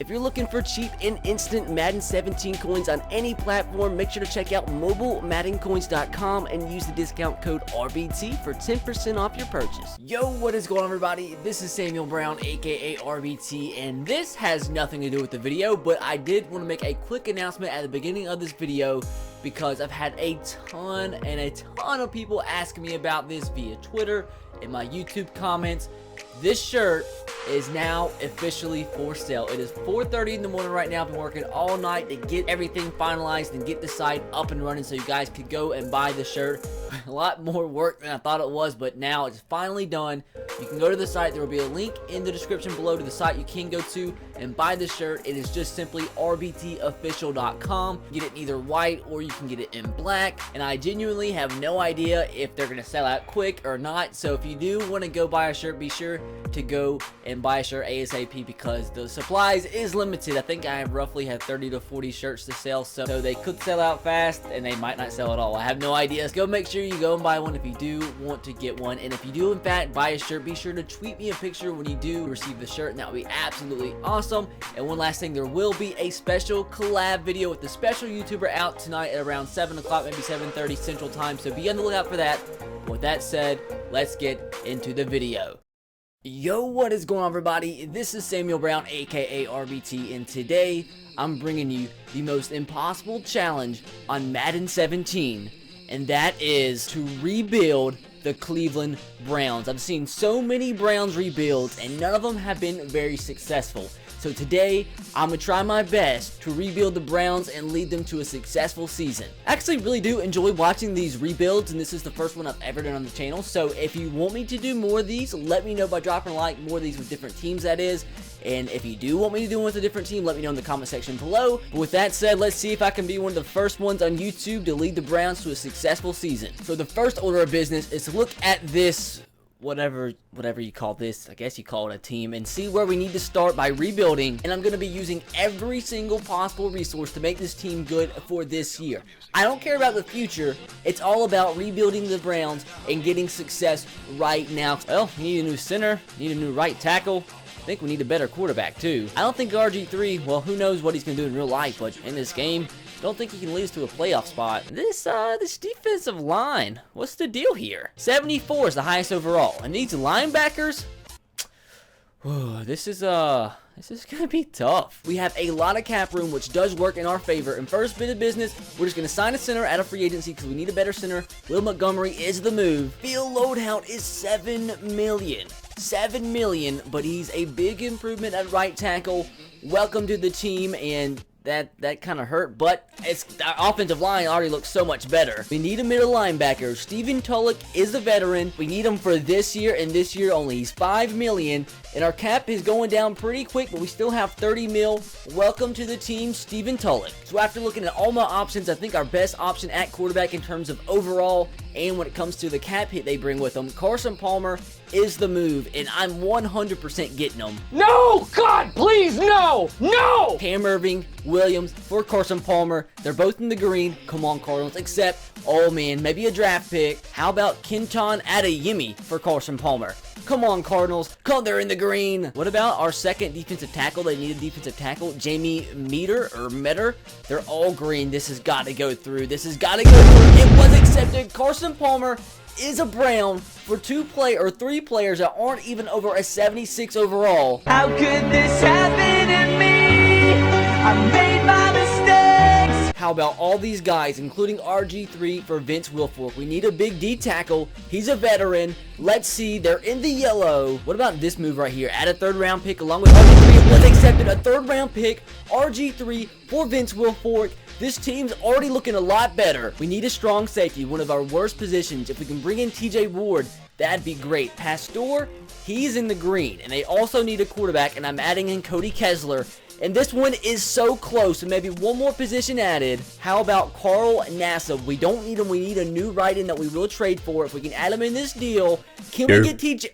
If you're looking for cheap and instant Madden 17 coins on any platform, make sure to check out mobilemaddencoins.com and use the discount code RBT for 10% off your purchase. Yo, what is going on, everybody? This is Samuel Brown, aka RBT, and this has nothing to do with the video, but I did want to make a quick announcement at the beginning of this video because I've had a ton of people asking me about this via Twitter and my YouTube comments. This shirt is now officially for sale. It is 4:30 in the morning right now. I've been working all night to get everything finalized and get the site up and running so you guys could go and buy the shirt. A lot more work than I thought it was, but now it's finally done. You can go to the site. There will be a link in the description below to the site you can go to and buy the shirt. It is just simply rbtofficial.com. Get it in either white or you can get it in black, and I genuinely have no idea if they're going to sell out quick or not. So if you do want to go buy a shirt, be sure to go and buy a shirt ASAP because the supplies is limited. I think I roughly have 30 to 40 shirts to sell, so they could sell out fast and they might not sell at all. I have no idea. So go make sure you go and buy one if you do want to get one, and if you do in fact buy a shirt, be sure to tweet me a picture when you do receive the shirt, and that would be absolutely awesome. And one last thing, there will be a special collab video with a special YouTuber out tonight at around 7 o'clock, maybe 7:30 Central Time, so be on the lookout for that. With that said, let's get into the video. Yo, what is going on, everybody? This is Samuel Brown, aka RBT, and today I'm bringing you the most impossible challenge on Madden 17, and that is to rebuild the Cleveland Browns. I've seen so many Browns rebuilds and none of them have been very successful. So today, I'm going to try my best to rebuild the Browns and lead them to a successful season. I actually really do enjoy watching these rebuilds, and this is the first one I've ever done on the channel. So if you want me to do more of these, let me know by dropping a like, more of these with different teams, that is. And if you do want me to do one with a different team, let me know in the comment section below. But with that said, let's see if I can be one of the first ones on YouTube to lead the Browns to a successful season. So the first order of business is to look at this, whatever you call this, I guess you call it a team, and see where we need to start by rebuilding. And I'm going to be using every single possible resource to make this team good for this year. I don't care about the future. It's all about rebuilding the Browns and getting success right now. Well, we need a new center, need a new right tackle. I think we need a better quarterback too. I don't think RG3, well, who knows what he's going to do in real life, but in this game, don't think he can lead us to a playoff spot. This defensive line, what's the deal here? 74 is the highest overall, and these linebackers, this is gonna be tough. We have a lot of cap room, which does work in our favor. And first bit of business, we're just gonna sign a center out of free agency because we need a better center. Will Montgomery is the move. Field loadout is $7 million. $7 million, but he's a big improvement at right tackle. Welcome to the team, and that kind of hurt, but our offensive line already looks so much better. We need a middle linebacker. Stephen Tulloch is a veteran. We need him for this year and this year only. He's $5 million, and our cap is going down pretty quick, but we still have 30 mil. Welcome to the team, Stephen Tulloch. So after looking at all my options, I think our best option at quarterback in terms of overall and when it comes to the cap hit they bring with them, Carson Palmer is the move, and I'm 100% getting him. No! God, please, no! No! Cam Irving, Williams for Carson Palmer. They're both in the green. Come on, Cardinals. Except, oh man, maybe a draft pick. How about Kenton Adeyemi for Carson Palmer? Come on, Cardinals. Come, they're in the green. What about our second defensive tackle? They need a defensive tackle. Jamie Metter. They're all green. This has got to go through. This has got to go through. It was accepted. Carson Palmer is a Brown for three players that aren't even over a 76 overall. How could this happen to me? I made my mistakes. How about all these guys, including RG3 for Vince Wilfork? We need a big D tackle. He's a veteran. Let's see. They're in the yellow. What about this move right here? Add a third-round pick along with RG3. It was accepted. A third-round pick. RG3 for Vince Wilfork. This team's already looking a lot better. We need a strong safety, one of our worst positions. If we can bring in TJ Ward, that'd be great. Pastor, he's in the green. And they also need a quarterback, and I'm adding in Cody Kessler. And this one is so close, so maybe one more position added. How about Carl Nassib? We don't need him. We need a new right end that we will trade for. If we can add him in this deal, can we get TJ?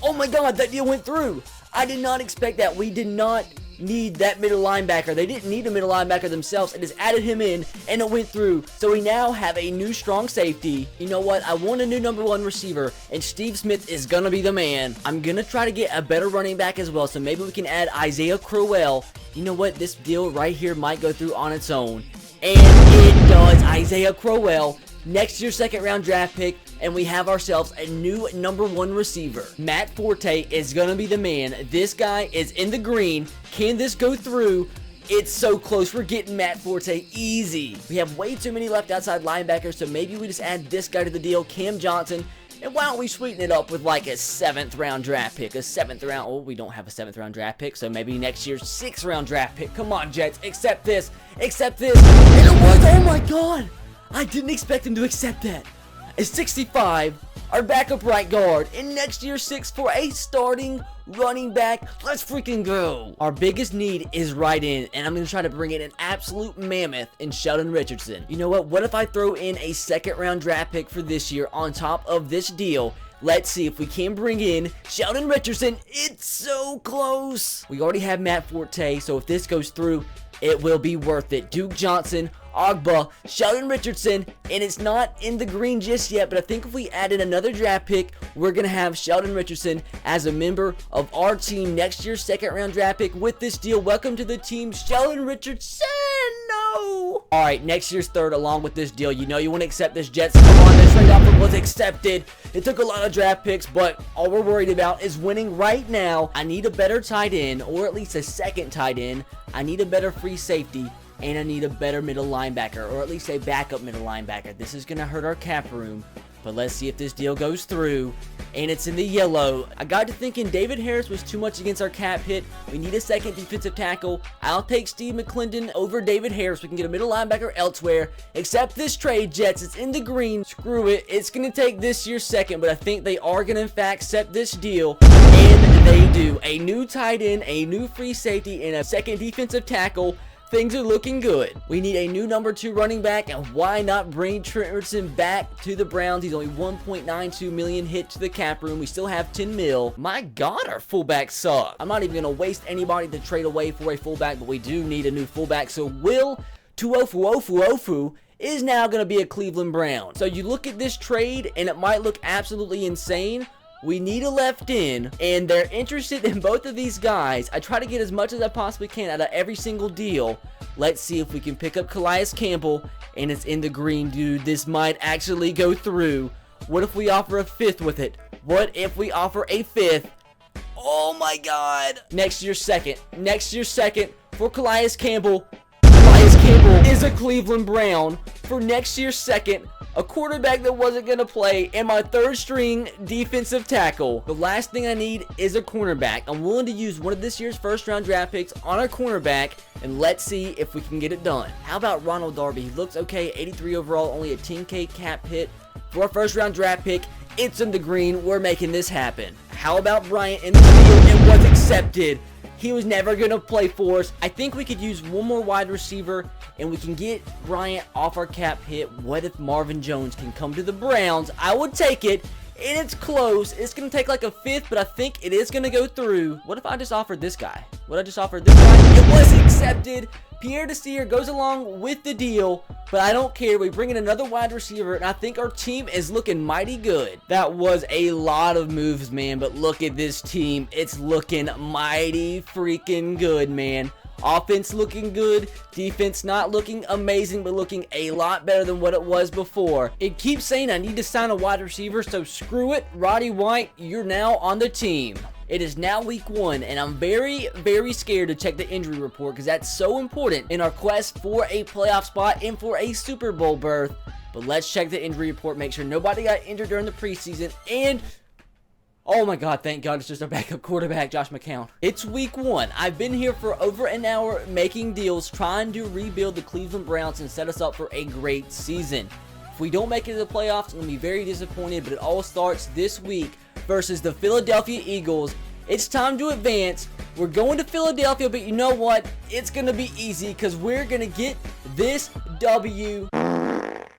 Oh my God, that deal went through. I did not expect that. We did not need that middle linebacker. They didn't need a middle linebacker themselves. It just added him in, and it went through. So we now have a new strong safety. You know what? I want a new number 1 receiver, and Steve Smith is going to be the man. I'm going to try to get a better running back as well, so maybe we can add Isaiah Crowell. You know what? This deal right here might go through on its own. And it does. Isaiah Crowell, next year's 2nd round draft pick, and we have ourselves a new number 1 receiver. Matt Forte is going to be the man. This guy is in the green. Can this go through? It's so close. We're getting Matt Forte easy. We have way too many left outside linebackers, so maybe we just add this guy to the deal, Cam Johnson. And why don't we sweeten it up with like a 7th round draft pick? A 7th round. Oh, we don't have a 7th round draft pick, so maybe next year's 6th round draft pick. Come on, Jets. Accept this. Accept this. And it was. Oh my God. I didn't expect him to accept that. A 65, our backup right guard, and next year's 6 for a starting running back. Let's freaking go. Our biggest need is right in, and I'm going to try to bring in an absolute mammoth in Sheldon Richardson. You know what if I throw in a 2nd round draft pick for this year on top of this deal? Let's see if we can bring in Sheldon Richardson. It's so close. We already have Matt Forte, so if this goes through, it will be worth it. Duke Johnson, Ogba, Sheldon Richardson, and it's not in the green just yet, but I think if we added another draft pick, we're going to have Sheldon Richardson as a member of our team next year's 2nd round draft pick with this deal. Welcome to the team, Sheldon Richardson. No. All right, next year's 3rd along with this deal. You know you want to accept this, Jets. Come on, this trade offer was accepted. It took a lot of draft picks, but all we're worried about is winning right now. I need a better tight end, or at least a 2nd tight end. I need a better free safety, and I need a better middle linebacker, or at least a backup middle linebacker. This is going to hurt our cap room, but let's see if this deal goes through, and it's in the yellow. I got to thinking David Harris was too much against our cap hit. We need a 2nd defensive tackle. I'll take Steve McClendon over David Harris. We can get a middle linebacker elsewhere. Accept this trade, Jets. It's in the green. Screw it. It's going to take this year's 2nd, but I think they are going to, in fact, accept this deal, and they do. A new tight end, a new free safety, and a 2nd defensive tackle. Things are looking good. We need a new number 2 running back, and why not bring Trent Richardson back to the Browns? He's only $1.92 million hit to the cap room. We still have $10 million. My God, our fullbacks suck. I'm not even going to waste anybody to trade away for a fullback, but we do need a new fullback. So Will Tuofu is now going to be a Cleveland Brown. So you look at this trade, and it might look absolutely insane. We need a left in, and they're interested in both of these guys. I try to get as much as I possibly can out of every single deal. Let's see if we can pick up Calais Campbell, and it's in the green, dude. This might actually go through. What if we offer a 5th with it? What if we offer a 5th? Oh my God. Next year's 2nd. Next year's 2nd for Calais Campbell. Calais Campbell is a Cleveland Brown for next year's 2nd. A quarterback that wasn't going to play, and my 3rd string defensive tackle. The last thing I need is a cornerback. I'm willing to use one of this year's 1st round draft picks on our cornerback, and let's see if we can get it done. How about Ronald Darby? He looks okay, 83 overall, only a 10K cap hit for our 1st round draft pick. It's in the green. We're making this happen. How about Bryant in the field? It was accepted. He was never going to play for us. I think we could use one more wide receiver, and we can get Bryant off our cap hit. What if Marvin Jones can come to the Browns? I would take it, and it's close. It's going to take like a 5th, but I think it is going to go through. What if I just offered this guy? What if I just offered this guy? It was accepted. Pierre Desir goes along with the deal, but I don't care. We bring in another wide receiver, and I think our team is looking mighty good. That was a lot of moves, man, but look at this team. It's looking mighty freaking good, man. Offense looking good, defense not looking amazing, but looking a lot better than what it was before. It keeps saying I need to sign a wide receiver, so screw it. Roddy White, you're now on the team. It is now week 1, and I'm very, very scared to check the injury report because that's so important in our quest for a playoff spot and for a Super Bowl berth. But let's check the injury report, make sure nobody got injured during the preseason, and oh my God, thank God it's just our backup quarterback, Josh McCown. It's week 1. I've been here for over an hour making deals, trying to rebuild the Cleveland Browns and set us up for a great season. If we don't make it to the playoffs, I'm going to be very disappointed, but it all starts this week versus the Philadelphia Eagles. It's time to advance. We're going to Philadelphia, but you know what? It's going to be easy because we're going to get this W.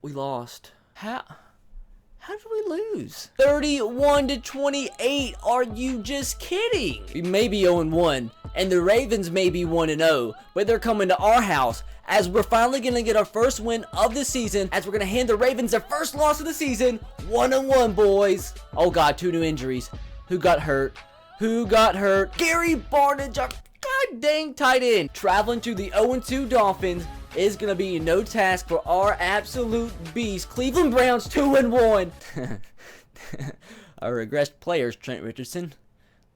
We lost. How did we lose? 31-28. Are you just kidding? We may be 0-1. And the Ravens may be 1-0, but they're coming to our house, as we're finally going to get our first win of the season, as we're going to hand the Ravens their first loss of the season. 1-1, boys. Oh God, 2 new injuries. Who got hurt? Who got hurt? Gary Barnidge, our god dang tight end. Traveling to the 0-2 Dolphins is going to be no task for our absolute beast. Cleveland Browns 2-1. Our regressed players, Trent Richardson.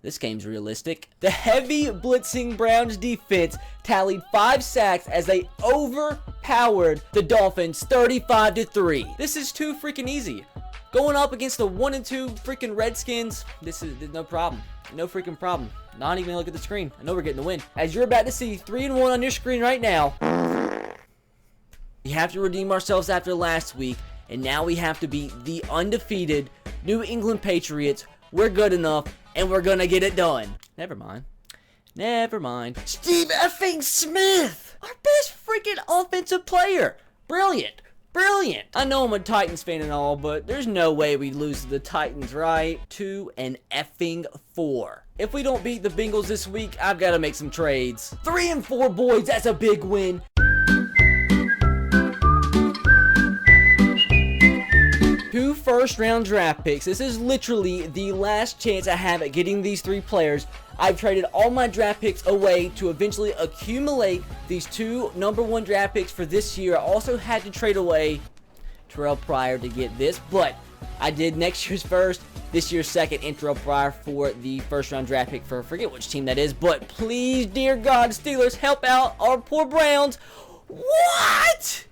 This game's realistic. The heavy blitzing Browns defense tallied 5 sacks as they overpowered the Dolphins 35-3. This is too freaking easy. Going up against the 1-2 freaking Redskins, this is no problem. No freaking problem. Not even look at the screen. I know we're getting the win. As you're about to see 3-1 on your screen right now. We have to redeem ourselves after last week, and now we have to beat the undefeated New England Patriots. We're good enough, and we're gonna get it done. Never mind. Never mind. Steve effing Smith! Our best freaking offensive player! Brilliant! Brilliant! I know I'm a Titans fan and all, but there's no way we lose to the Titans, right? 2-4. If we don't beat the Bengals this week, I've got to make some trades. 3-4, boys, that's a big win. 2 first-round draft picks. This is literally the last chance I have at getting these 3 players. I've traded all my draft picks away to eventually accumulate these 2 #1 draft picks for this year. I also had to trade away Terrell Pryor to get this, but I did next year's first, this year's second, and Terrell Pryor for the first-round draft pick for, I forget which team that is, but please, dear God, Steelers, help out our poor Browns. What?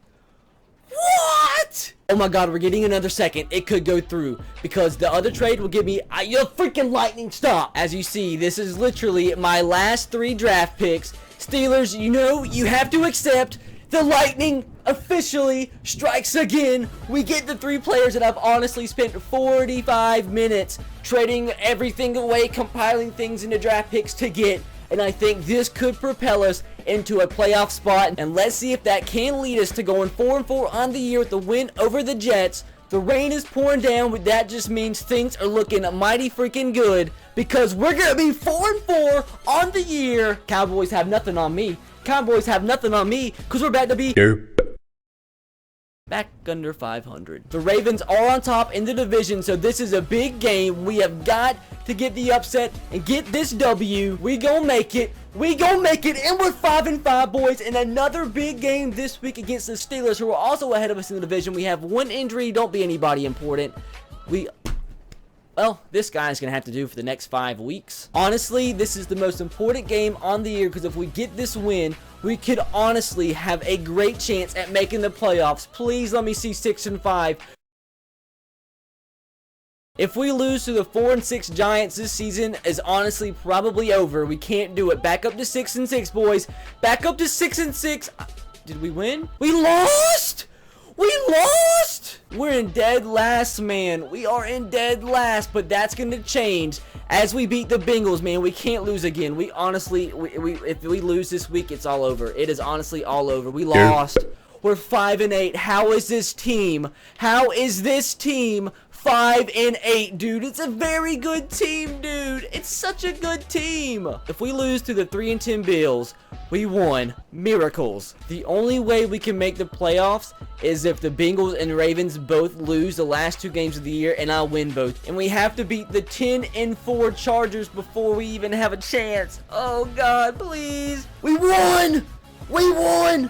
What? Oh my God, we're getting another second. It could go through because the other trade will give me your freaking lightning stop. As you see, this is literally my last 3 draft picks. Steelers, you know, you have to accept the lightning officially strikes again. We get the 3 players that I've honestly spent 45 minutes trading everything away, compiling things into draft picks to get. And I think this could propel us into a playoff spot. And let's see if that can lead us to going 4-4 on the year with the win over the Jets. The rain is pouring down, but that just means things are looking mighty freaking good because we're going to be 4-4 on the year. Cowboys have nothing on me. Cowboys have nothing on me because we're about to be back under 500. The Ravens are on top in the division, so this is a big game. We have got to get the upset and get this W. We gonna make it. We gonna make it, and we're 5-5, boys. And another big game this week against the Steelers, who are also ahead of us in the division. We have 1 injury. Don't be anybody important. Well, this guy's going to have to do for the next 5 weeks. Honestly, this is the most important game on the year because if we get this win, we could honestly have a great chance at making the playoffs. Please let me see 6-5. If we lose to the 4-6 Giants, this season is honestly probably over. We can't do it. Back up to 6-6, boys. Back up to 6-6. Did we win? We lost! We lost! We're in dead last, man. We are in dead last, but that's going to change as we beat the Bengals, man. We can't lose again. We honestly, if we lose this week, it's all over. It is honestly all over. We lost. We're 5-8. How is this team? How is this team 5-8, dude? It's a very good team, dude. It's such a good team. If we lose to the 3-10 Bills, we won. Miracles. The only way we can make the playoffs is if the Bengals and Ravens both lose the last 2 games of the year and I win both. And we have to beat the 10-4 Chargers before we even have a chance. Oh God, please. We won. We won.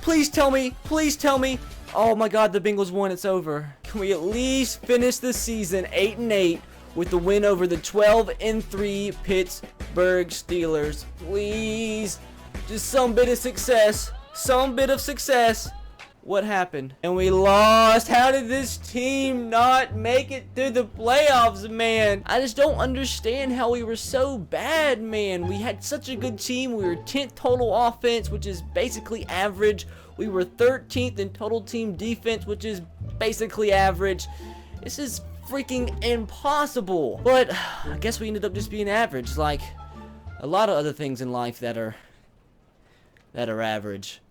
Please tell me. Please tell me. Oh my God, the Bengals won. It's over. Can we at least finish the season 8-8 with the win over the 12-3 Pittsburgh Steelers? Please. Just some bit of success. Some bit of success. What happened? And we lost. How did this team not make it through the playoffs, man? I just don't understand how we were so bad, man. We had such a good team. We were 10th total offense, which is basically average. We were 13th in total team defense, which is basically average. This is freaking impossible. But I guess we ended up just being average, like a lot of other things in life that are average.